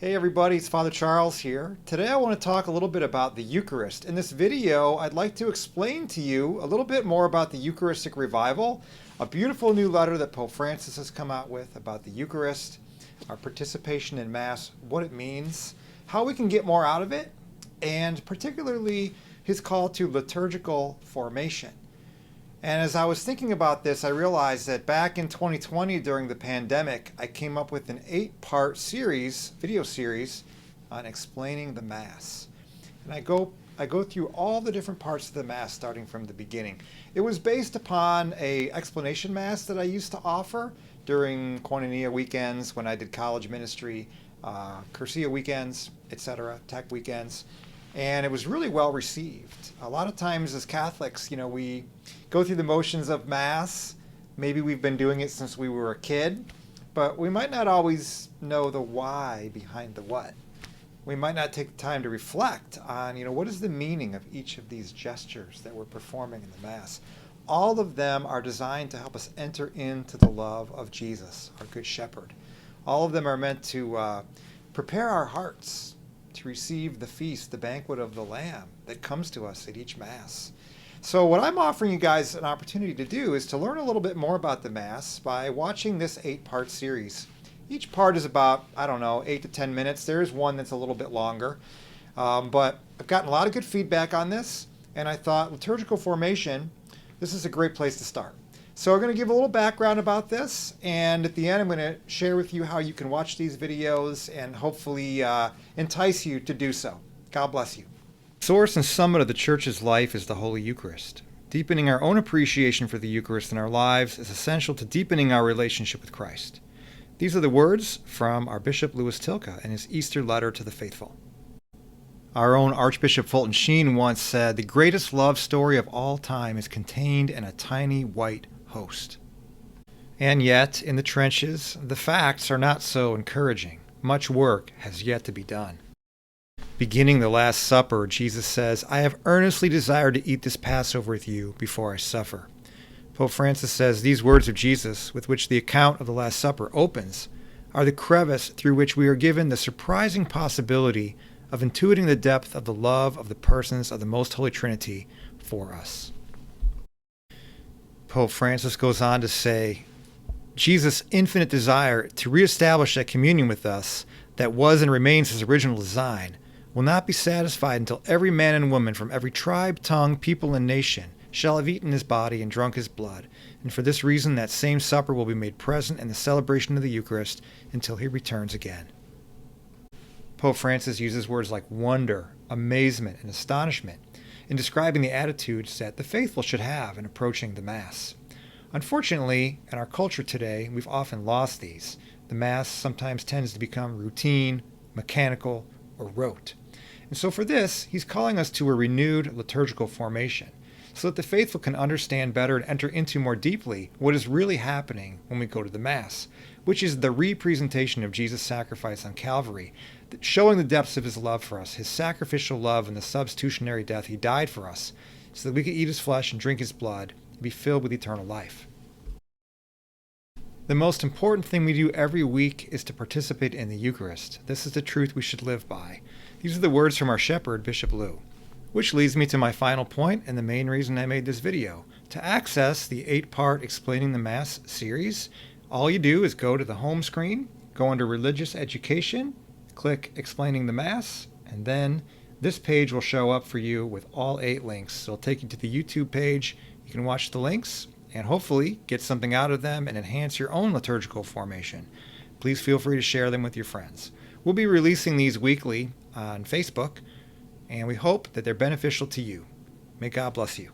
Hey everybody, it's Father Charles here. Today I want to talk a little bit about the Eucharist. In this video, I'd like to explain to you a little bit more about the Eucharistic Revival, a beautiful new letter that Pope Francis has come out with about the Eucharist, our participation in Mass, what it means, how we can get more out of it, and particularly his call to liturgical formation. And as I was thinking about this, I realized that back in 2020 during the pandemic, I came up with an 8-part video series on explaining the Mass. And I go through all the different parts of the Mass starting from the beginning. It was based upon a explanation Mass that I used to offer during Koinonia weekends when I did college ministry, Curcia weekends, etc., tech weekends. And it was really well received. A lot of times as Catholics, we go through the motions of Mass. Maybe we've been doing it since we were a kid, but we might not always know the why behind the what. We might not take the time to reflect on, what is the meaning of each of these gestures that we're performing in the Mass. All of them are designed to help us enter into the love of Jesus, our Good Shepherd. All of them are meant to prepare our hearts to receive the feast, the banquet of the Lamb that comes to us at each Mass. So what I'm offering you guys an opportunity to do is to learn a little bit more about the Mass by watching this 8-part series. Each part is about, 8 to 10 minutes. There's one that's a little bit longer. But I've gotten a lot of good feedback on this, and I thought liturgical formation, this is a great place to start. So we're going to give a little background about this, and at the end I'm going to share with you how you can watch these videos and hopefully entice you to do so. God bless you. The source and summit of the Church's life is the Holy Eucharist. Deepening our own appreciation for the Eucharist in our lives is essential to deepening our relationship with Christ. These are the words from our Bishop Louis Tilka in his Easter letter to the faithful. Our own Archbishop Fulton Sheen once said, "The greatest love story of all time is contained in a tiny white host." And yet, in the trenches, the facts are not so encouraging. Much work has yet to be done. Beginning the Last Supper, Jesus says, "I have earnestly desired to eat this Passover with you before I suffer." Pope Francis says these words of Jesus, with which the account of the Last Supper opens, are the crevice through which we are given the surprising possibility of intuiting the depth of the love of the persons of the Most Holy Trinity for us. Pope Francis goes on to say, Jesus' infinite desire to reestablish that communion with us that was and remains his original design will not be satisfied until every man and woman from every tribe, tongue, people, and nation shall have eaten his body and drunk his blood, and for this reason that same supper will be made present in the celebration of the Eucharist until he returns again. Pope Francis uses words like wonder, amazement, and astonishment in describing the attitudes that the faithful should have in approaching the Mass. Unfortunately, in our culture today, we've often lost these. The Mass sometimes tends to become routine, mechanical, or rote. And so for this, he's calling us to a renewed liturgical formation, so that the faithful can understand better and enter into more deeply what is really happening when we go to the Mass, which is the representation of Jesus' sacrifice on Calvary, showing the depths of his love for us, his sacrificial love and the substitutionary death he died for us, so that we could eat his flesh and drink his blood and be filled with eternal life. The most important thing we do every week is to participate in the Eucharist. This is the truth we should live by. These are the words from our shepherd, Bishop Lou. Which leads me to my final point and the main reason I made this video. To access the 8-part Explaining the Mass series, all you do is go to the home screen, go under Religious Education, click Explaining the Mass, and then this page will show up for you with all 8 links. So it'll take you to the YouTube page. You can watch the links and hopefully get something out of them and enhance your own liturgical formation. Please feel free to share them with your friends. We'll be releasing these weekly on Facebook, and we hope that they're beneficial to you. May God bless you.